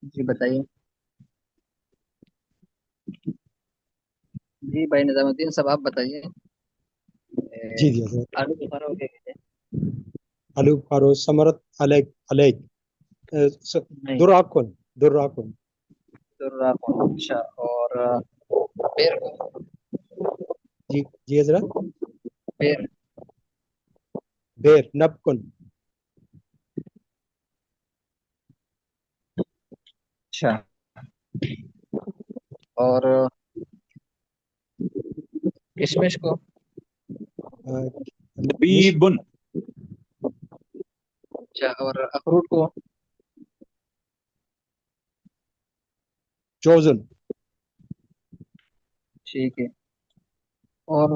جی بتائیے. جی بھائی نظام الدین صاحب آپ بتائیے. جی جی حضرت. آلو بخارا ہو گیا کہتے ہیں؟ الو پارو سمرت علیک علیک نہیں. دراکن دراکن. درراکن. اچھا. اور پیر کو؟ جی جی حضرت. پیر. بیر نبکن. اچھا. اور کشمش کو؟ مش زبیبن. اچھا. اور اخروٹ کو؟ چوزن. ٹھیک ہے. اور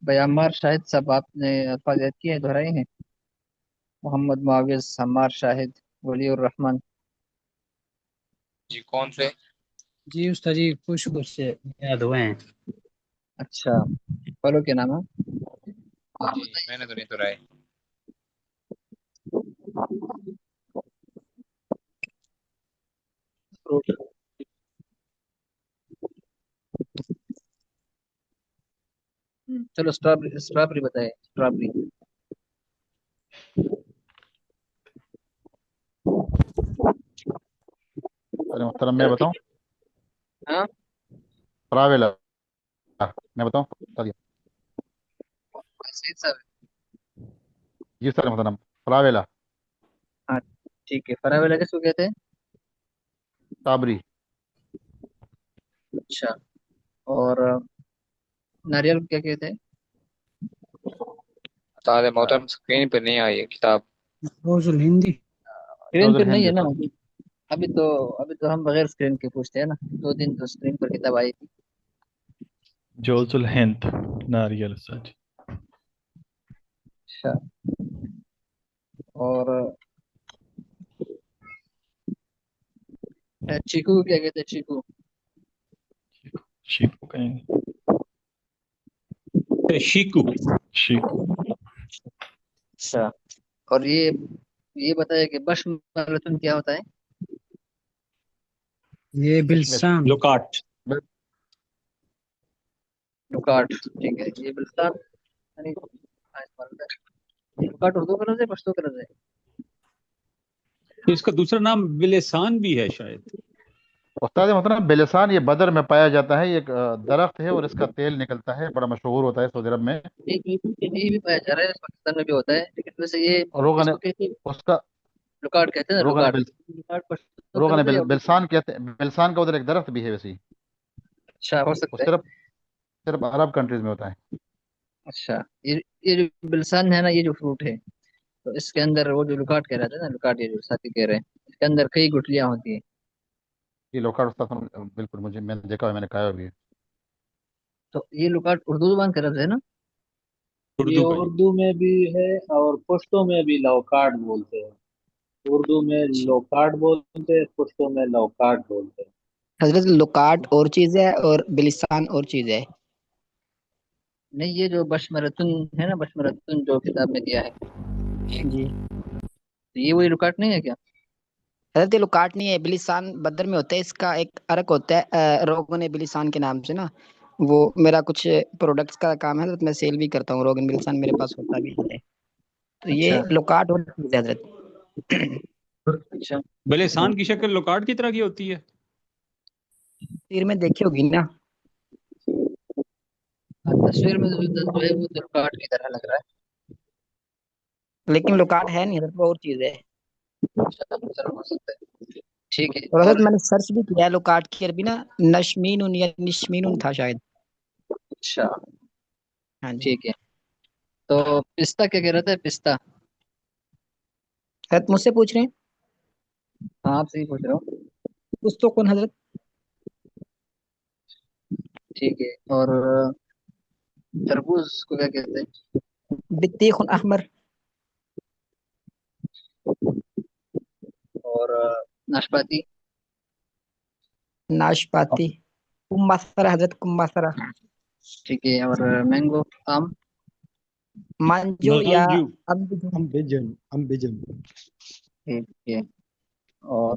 بھائی عمار شاہد صاحب آپ نے الفاظ یاد کیے ہیں، دہرائے ہیں؟ محمد معاوض، عمار شاہد، ولی الرحمن. جی کون سے؟ جی استاد جی کچھ کچھ یاد ہوئے ہیں. اچھا. فلو کے نام ہے. اور جی بتائیے. میں نے تو نہیں تو رائے. فروٹ. چلو اسٹرابری، اسٹرابری بتائیے. اسٹرابری. ارے محترم میں چلو ٹھیک بتاؤں. ہے. ہاں. فراویلا. میں بتاؤں چلیے. سید صاحب. جی سر محترم. فراویلا. ہاں ٹھیک ہے. فراویلا کس کو کہتے ہیں؟ صابری. اچھا. اور ناریل کو کیا کہتے ہیں؟ استاد محترم اسکرین پہ نہیں آئی ہے کتاب. روز الہندی. اسکرین روز پر نہیں الہند ہے نا سر. ابھی تو ہم بغیر اسکرین کے پوچھتے ہیں نا. 2 دن تو اسکرین پر کتاب آئی تھی. جوز الہند ناریل سچ. اچھا. اور چیکو کو کیا کہتے ہیں؟ چیکو. شیکو کہیں گے. شیکو. شیکو. اچھا. اور یہ بتائے کہ بش ماراتون کیا ہوتا ہے؟ یہ کشمش. بلسان. لوکاٹ. لکاٹ. ٹھیک ہے. یہ بلسان یعنی لکاٹ اردو کا لفظ ہے، پشتو کا لفظ ہے؟ اس کا دوسرا نام بلسان بھی ہے شاید. استاد محترم بلسان یہ بدر میں پایا جاتا ہے. یہ ایک درخت ہے اور اس کا تیل نکلتا ہے. بڑا مشہور ہوتا ہے سعودی عرب میں. یہ بھی پایا جا رہا ہے، پاکستان میں بھی ہوتا ہے، لیکن ویسے یہ روغن اس کو کہتے ہیں اس کا لکاٹ کہتے ہیں نا. روغن لکاٹ. لکاٹ پشتو کا روغن لفظ ہے یا اردو کا؟ بلسان کہتے ہیں. بلسان کا ادھر ایک درخت بھی ہے ویسے. اچھا ہو وہ سکتا ہے. صرف عرب کنٹریز میں ہوتا ہے. اچھا. یہ جو بلسان ہے نا، یہ جو فروٹ ہے، تو اس کے اندر وہ جو لکاٹ کہہ رہا تھا نا، لکاٹ یہ جو ساتھی کہہ رہے ہیں، اس کے اندر کئی گٹلیاں ہوتی ہیں. یہ لوکاٹ استاد بالکل مجھے میں نے دیکھا ہوا ہے. میں نے کھایا بھی ہے. تو یہ لکاٹ اردو زبان کا لفظ ہے نا؟ یہ اردو کا ہی. اردو میں بھی ہے اور پشتو میں بھی لوکاٹ بولتے ہیں. اردو میں لوکاٹ بولتے ہیں، پشتو میں لوکاٹ بولتے ہیں. حضرت لوکاٹ اور چیز ہے اور بلستان اور چیز ہے. نہیں، یہ جو بشمرتن ہے نا، بشمرتن جو کتاب میں دیا ہے، جی تو یہ وہی لکاٹ نہیں ہے کیا؟ حضرت یہ لوکاٹ نہیں ہے، بلستان بدر میں ہوتا ہے. اس کا ایک ارک ہوتا ہے روغن بلستان کے نام سے نا. وہ میرا کچھ پروڈکٹس کا کام ہے حضرت، میں سیل بھی کرتا ہوں. روغن بلستان میرے پاس ہوتا بھی ہے. تو اچھا. یہ لوکاٹ اور چیز ہے حضرت. اچھا. بلسان کی شکل لوکاٹ کی طرح کی ہوتی ہے. تصویر میں دیکھی ہوگی نا. تصویر میں جو ہے وہ تو لکاٹ کی طرح لگ رہا لیکن لوکاٹ ہے نہیں حضرت، وہ اور چیز ہے. ہے. چلو ہو سکتا ہے. ٹھیک ہے. اور اور حضرت میں نے سرچ بھی کیا ہے لوکاٹ کی عربی نا، نشمین یا نشمین تھا شاید. اچھا. ہاں جی. ٹھیک ہے. تو پستہ کیا کہہ رہا تھا؟ پستہ. حضرت مجھ سے پوچھ رہے ہیں؟ ہاں آپ سے ہی پوچھ رہا ہوں. کچھ تو کون حضرت. ٹھیک ہے. اور تربوز کو کیا کہتے ہیں؟ بطیخ احمر. اور ناشپاتی. ناشپاتی کمباسرا حضرت، کمباسرا. ٹھیک ہے. اور مینگو، آم. مانجو یا مانجو. امبجو. امبیجن امبیجن. ٹھیک ہے. اور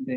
جی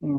ہم۔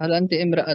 هل انت امرأة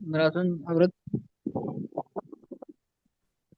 امرأة عورت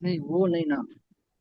نہیں وہ نہیں نا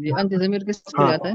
یہ انت ضمیر کس کے لیے آتا ہے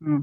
ہم۔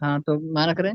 ہاں تو معنی کریں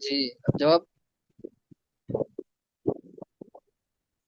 جی اب جواب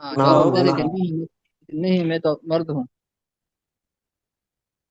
ہاں جواب ہوتا ہے کہ نہیں میں تو مرد ہوں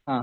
ہاں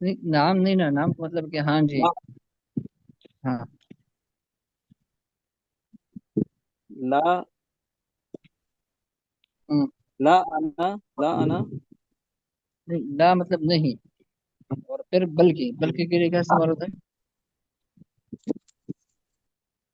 نہیں نام نہیں نا نام کا مطلب کہ ہاں جی لا ہاں لا ہم۔ لا أنا نہیں لا مطلب نہیں اور پھر بلکہ کے لیے کیا استعمال ہوتا ہے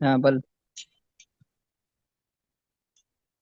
ہاں بل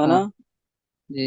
ہاں أنا جی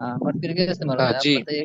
ہاں مرد کے لیے کیا استعمال ہوتا ہے آپ جی بتائیے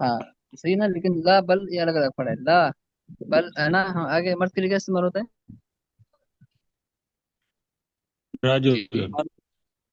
ہاں صحیح نا لیکن لا بل یہ الگ الگ پڑا ہے لا بل انا ہاں آگے مرد کے لیے کیا استعمال ہوتا ہے رجل جی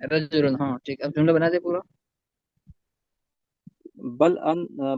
رجل ہاں ٹھیک اب جملہ بنا دے پورا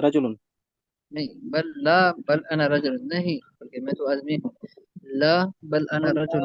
رجل نہیں بل لا بل انا رجل نہیں بلکہ میں تو آدمی ہوں لا بل انا رجل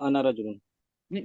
أنا رجل نہیں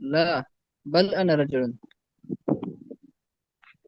لا بل انا رجل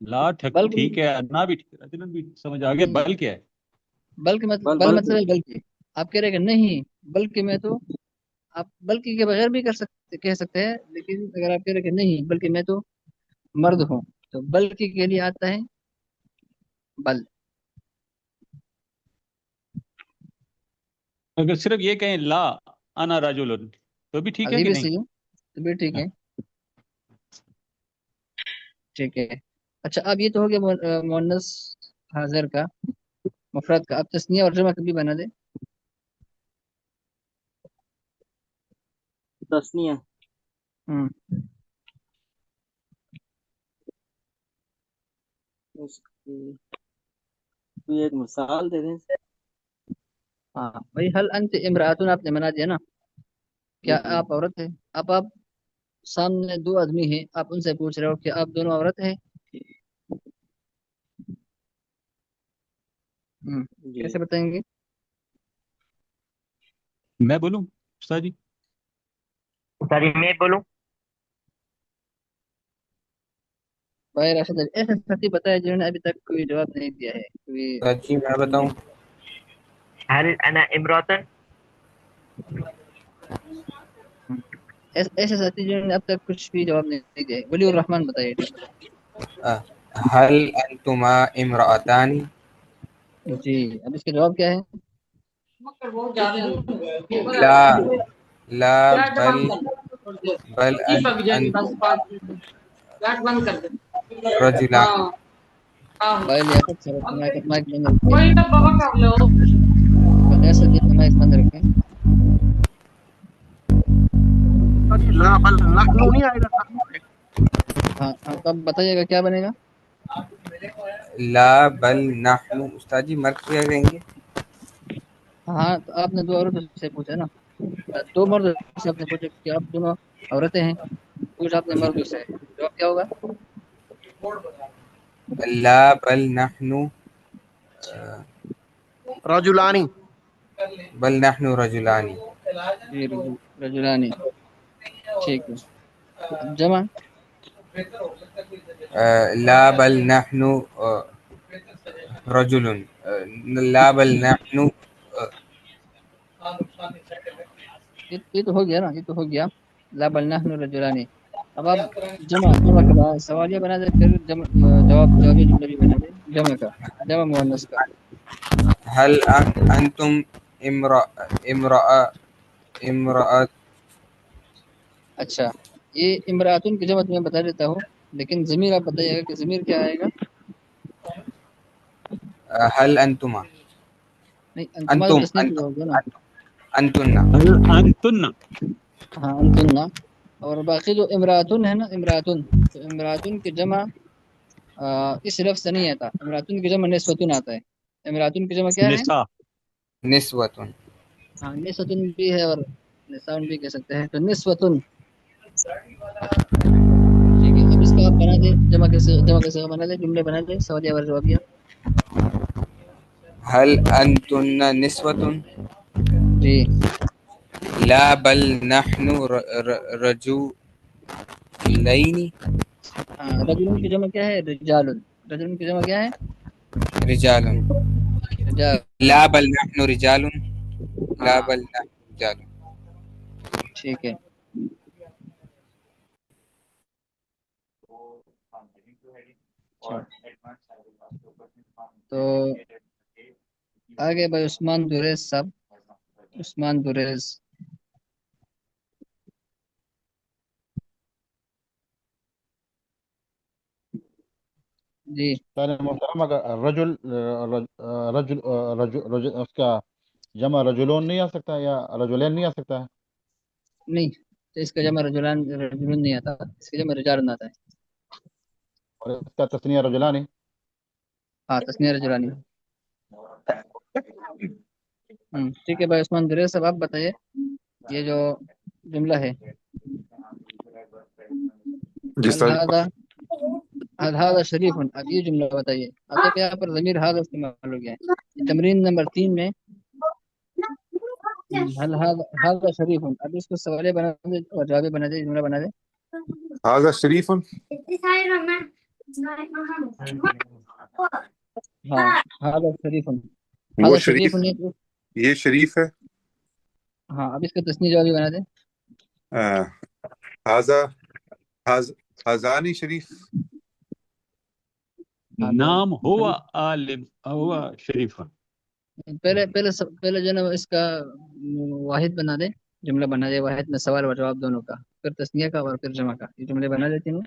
لا بل ٹھیک ہے انا بھی ٹھیک ہے رجلن بھی سمجھ آ گیا بل کیا ہے بلکہ مطلب بل بل بل مطلب ہے بلکہ آپ کہہ رہے کہ نہیں بلکہ میں تو آپ بلکہ کے بغیر بھی کہہ سکتے ہیں لیکن اگر آپ کہہ رہے کہ نہیں بلکہ میں تو مرد ہوں تو بلکہ کے لیے آتا ہے بل اگر صرف یہ کہیں لا انا رجل تو بھی ٹھیک ہے ابھی کہ بھی نہیں صحیح ہے تو بھی ٹھیک ہے ٹھیک ہے اچھا اب یہ تو ہو گیا مؤنث حاضر کا مفرد کا اب تثنیہ اور جمع کبھی بنا دے تسنیہ ہم۔ اس کی کوئی ایک مثال دے دیں ہاں بھائی حل انت امراتن آپ نے بنا دیا نا کیا جی آپ عورت ہے اب آپ سامنے دو آدمی ہیں آپ ان سے پوچھ رہے ہو کہ آپ دونوں عورت ہیں جی کیسے بتائیں گے میں بولوں استاد جی میں بولوں بھائی راشد ایسے ساتھی بتایا جنہوں نے ابھی تک کوئی جواب نہیں دیا ہے کوئی جی میں بتاؤں هل انا امرأة ایسے ساتھی جنہوں نے اب تک کچھ بھی جواب نہیں دیا ہے ولی الرحمان بتائیے هل انتما امرأتان جی اب اس کا جواب کیا ہے لا لا بل رجلان بھائی لیاقت سر مائک بند رکھیں لیاقت جی مائک بند رکھیں لا بل نحن نہیں آئے گا ہاں اب بتائیے گا کیا بنے گا لا بل نحن استاد جی مرد کیا کہیں گے ہاں تو آپ نے دو عورتوں سے پوچھا نا دو مرد سے آپ نے پوچھا کہ آپ دونوں عورتیں ہیں پوچھا آپ نے مردوں سے جواب کیا ہوگا لا بل نحن رجلانی بل نحن رجلان. جی رجلانی، ٹھیک ہے. اب جمع لا بل نحن رجل. لا بل نحن یہ تو ہو گیا نا، یہ تو ہو گیا. لا بل نحن رجلانی. اب آپ جمع کا سوالیہ بنا دے، پھر جوابی جملہ بھی بنا دے جمع کا، جمع مؤنث کا. هل انتم امرأة. اچھا، یہ امراتن کی جمع میں بتا دیتا ہوں، لیکن ضمیر آپ بتائیے گا کہ ضمیر کیا آئے گا. هل انتما. نہیں، انتما تو انتم تسنیہ کی ہوگا نا. انتن. هل انتن. ہاں انتن. اور باقی جو امراتن ہے نا، امراتن، تو امراتن کی جمع اس لفظ سے نہیں آتا. امراتن کی جمع نسوتن آتا ہے. امراتن کی جمع کیا ہے؟ نساء. نسوة. ہاں نسوتن بھی ہے اور نساء بھی کہہ سکتے ہیں، تو نسوتن. ٹھیک ہے، اب اس کا آپ بنا دیں جمع کیسے بنا دیں، جملے بنا دیں سوالیہ اور جوابیہ. هل انتن نسوة. جی لا بل نحن رجلين. رجلن کی جمع کیا ہے؟ رجال. رجلن کی جمع کیا ہے؟ رجال. رجال. لا بل نحن رجال. لا ہاں بل نحن رجال. ٹھیک ہے. تو آگے بھائی عثمان دوریز صاحب. عثمان دوریز. جی محترم اگر رجل رجل رجل اس کا جمع رجلون نہیں آ سکتا یا رجلین نہیں آ سکتا ہے؟ نہیں، تو اس کا جمع رجلن نہیں آتا، اس کا جمع رجال آتا ہے. اور اس کا تثنیہ رجلان ہے. ہاں تسنیہ رجلانی. ٹھیک ہے بھائی عثمان دوریز صاحب، آپ بتائیے یہ جو جملہ ہے جی سر. هذا شریف. اب یہ جملہ بتائیے. اب تک یہاں پر ضمیر هذا استعمال ہو گیا ہے. تمرین نمبر 3 میں هذا شریف. اب اس کو سوالیہ بنا دے اور جوابی بنا دے، جملہ بنا دے. هذا شریف. ہاں هذا شریف. وہ هذا شریف. شریف، یہ شریف ہے. ہاں اب اس کا تسنیہ جوابی بنا دے. هذانی شریف. نام ہوا عالم ہوا شریف. پہلے جو ہے نا اس کا واحد بنا دے، جملہ بنا دے واحد میں سوال و جواب دونوں کا، پھر تسنیہ کا اور پھر جمع کا. یہ جملے بنا دیتے ہیں.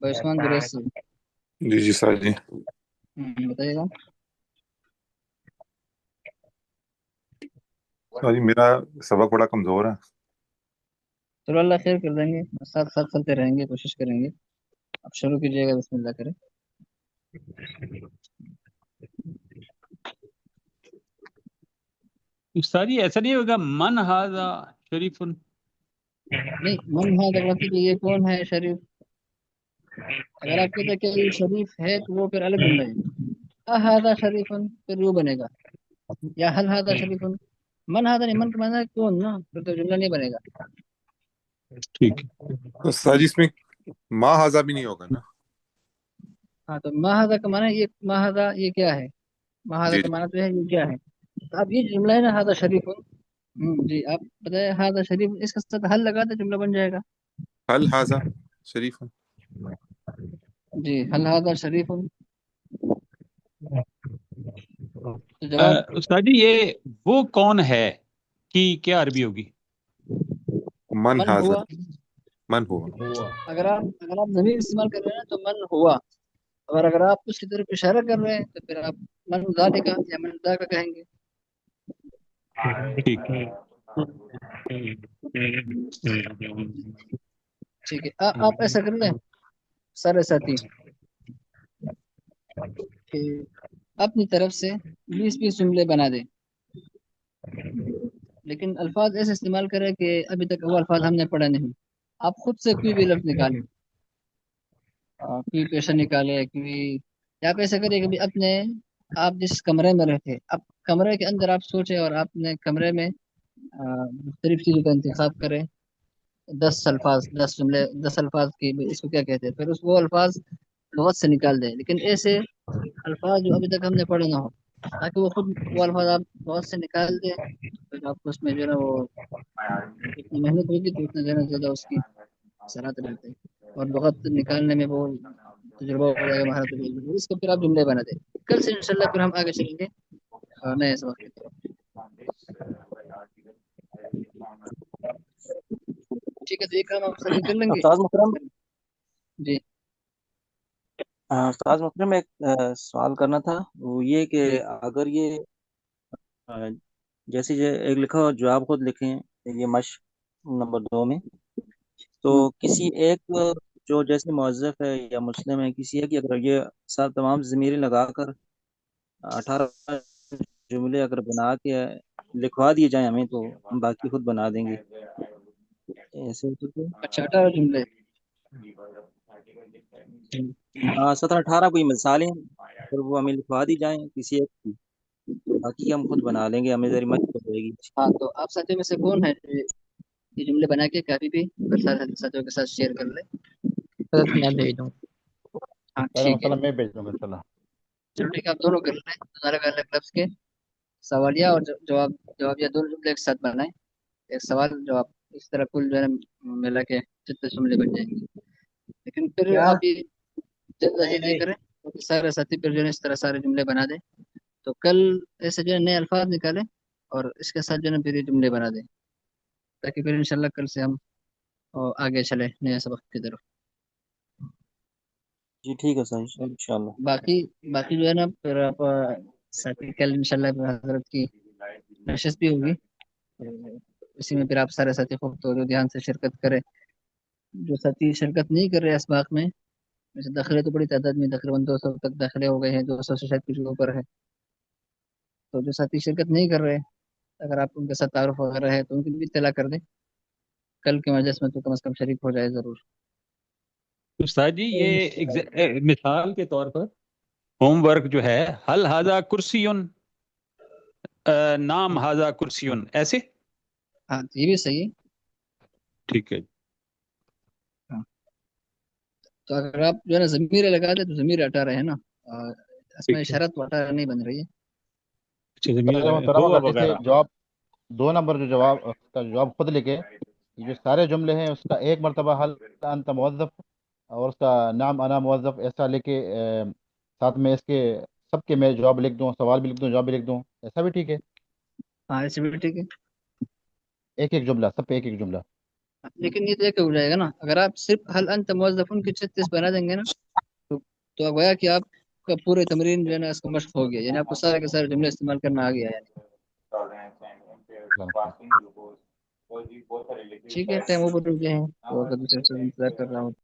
جی عثمان دوریز سے جی سر جی. بتائیے گا. سر جی میرا سبق بڑا کمزور ہے. چلو اللہ خیر کر دیں گے، ساتھ ساتھ چلتے رہیں گے، کوشش کریں گے. اب شروع کیجیے گا، بسم اللہ کریں. استاد جی ایسا نہیں ہوگا من ھذا شریف. نہیں، من ہاں وقت یہ کون ہے شریف. اگر آپ کہتے ہیں کہ یہ شریف ہے تو وہ پھر الگ جملہ ہے. اھذا شریف پھر وہ بنے گا، یا حل ھذا شریف. من ھذا نہیں، من کا معنی ہے کون نا، پھر تو جملہ نہیں بنے گا. ٹھیک. تو سر جی اس میں ما ہاذا بھی نہیں ہوگا نا. ہاں تو ما ھذا کا معنی ہے، یہ ما ھذا یہ کیا ہے. ما ھذا جی کا جی. معنی تو ہے یہ کیا ہے. تو اب یہ جملہ ہے نا ھذا شریف. جی آپ بتائیں ھذا شریف، اس کے ساتھ حل لگا دیں جملہ بن جائے گا. هل هذا شریف. جی حل ھذا شریف. تو جواب استاد جی یہ وہ کون ہے کہ کیا عربی ہوگی؟ من من هذا. ہوا. من ہوا. اگر آپ ضمیر استعمال کر رہے ہیں تو من ہوا، اور اگر آپ اس کی طرف اشارہ کر رہے ہیں تو پھر آپ من ذالک یا من ذاک کہیں گے. ٹھیک. ٹھیک ہے، آپ ایسا کر لیں سارے ساتھی کہ اپنی طرف سے 20 جملے بنا دیں، لیکن الفاظ ایسے استعمال کریں کہ ابھی تک وہ الفاظ ہم نے پڑھا نہیں. آپ خود سے کوئی بھی لفظ نکالیں. کوئی پیسہ نکالے، کوئی آپ ایسا کریے کہ بھی اپنے آپ جس کمرے میں رہتے، اب کمرے کے اندر آپ سوچیں اور آپ نے کمرے میں مختلف چیزوں کا انتخاب کریں، 10 الفاظ، 10 جملے، 10 الفاظ کی اس کو کیا کہتے ہیں، پھر اس وہ الفاظ لغت سے نکال دیں، لیکن ایسے الفاظ جو ابھی تک ہم نے پڑھے نہ ہو، تاکہ وہ خود وہ الفاظ آپ لغت سے نکال دیں، پھر آپ کو اس میں جو ہے نا وہ اتنی محنت ہوگی تو اتنا زیادہ اس کی صلاحیت رہتے ہیں، اور لغت نکالنے میں وہ تجربہ ہو جائے گا، مہارت ہو جائے گی، اس کو پھر آپ جملے بنا دیں۔ کل سے انشاءاللہ پھر ہم آگے چلیں گے نئے سبق کی طرف۔ ٹھیک ہے، تو یہ کام آپ سبھی کر لیں گے؟ استاد محترم، جی استاد محترم ایک سوال کرنا تھا، وہ یہ کہ جی اگر یہ جیسے ایک لکھا ہوا جواب خود لکھیں، یہ مشق نمبر 2 میں، تو کسی ایک جو جیسے موظف ہے یا مسلم ہے، کسی ایک اگر یہ سب تمام ضمیریں لگا کر 18 جملے اگر بنا کے لکھوا دیے جائیں ہمیں، تو ہم باقی خود بنا دیں گے، ایسے ہو سکتا ہے؟ اچھا 18 جملے، ہاں 17-18 کوئی مثالیں پھر وہ ہمیں لکھوا دی جائیں کسی ایک کی، باقی ہم خود بنا لیں گے، ہمیں ذری مشق ہو جائے گی۔ ہاں تو آپ ساتھیوں میں سے کون ہے جو یہ جملے بنا کے کافی بھی ساتھیوں کے ساتھ شیئر کر لیں؟ حضرت میں بھیج دوں۔ ہاں پہلا ٹھیک ہے، مسئلہ میں بھیج دوں گا انشاءاللہ۔ چلو ٹھیک ہے، آپ دونوں کر لیں، الگ الگ لفظ کے سوالیہ اور جوابیہ دونوں جملے ایک ساتھ بنائیں، ایک سوال جواب، اس طرح کل جو ہے نا ملا کے جتنے جملے بن جائیں گے، لیکن پھر آپ یہ جلد از جلد یہ کریں کیونکہ سارے ساتھی پھر جو ہے اس طرح سارے جملے بنا دیں، تو کل ایسے جو ہے نئے الفاظ نکالیں اور اس کے ساتھ جو ہے نا پھر یہ جملے بنا دیں، تاکہ پھر انشاءاللہ کل سے ہم آگے چلے نئے سبق کی طرف۔ جی ٹھیک ہے سر، انشاءاللہ۔ باقی جو ہے نا پھر آپ ساتھی کل انشاءاللہ حضرت کی نشست بھی ہوگی، اسی میں پھر آپ سارے ساتھی خوب توجہ دھیان سے شرکت کریں، جو ساتھی شرکت نہیں کر رہے اسباق میں، ویسے داخلے تو بڑی تعداد میں تقریباً 200 تک داخلے ہو گئے ہیں، 200 سے شاید کچھ اوپر ہے، تو جو ساتھی شرکت نہیں کر رہے اگر آپ ان کے ساتھ تعارف وغیرہ ہے تو ان کی بھی اطلاع کر دیں، کل کے مجلس میں تو کم از کم شریک ہو جائے ضرور۔ استاد جی یہ مثال کے طور پر ہوم ورک جو ہے، حل ہذا کرسیون، نام ہذا کرسیون، ایسے؟ ہاں یہ بھی صحیح ہے، ٹھیک ہے۔ ہاں تو اگر آپ جو ہے نا ضمیر لگا دیں تو ضمیر ہٹا رہے ہیں نا، اس میں ٹھیک ہے، اشارت ہٹا نہیں بن رہی ہے۔ اچھا ضمیر محترم ہوا اگر جیسے وغیرہ۔ جواب 2 نمبر جو جواب کا جواب خود لکھے، یہ جو سارے جملے ہیں اس کا ایک مرتبہ حل انت موظف اور اس کا نام انا موظف ایسا لکھ کے ساتھ میں اس کے سب کے میں جواب لکھ دوں، سوال بھی لکھ دوں، جواب بھی لکھ دوں، ایسا بھی ٹھیک ہے؟ ہاں ایسے بھی ٹھیک ہے، ایک ایک جملہ، سب پہ ایک ایک جملہ۔ لیکن یہ تو ایک ہو جائے گا نا، اگر آپ صرف حل انت موظفن کی 36 بنا دیں گے نا تو گویا کہ آپ کا پورے تمرین جو ہے نا اس کا مشق ہو گیا، یعنی آپ کو سارے کے سارے جملے استعمال کرنا آ گیا ہے۔ ٹھیک ہے، ٹائم اوپر رک گئے ہیں تو اگر دوسرے سے انتظار کر رہا ہوں۔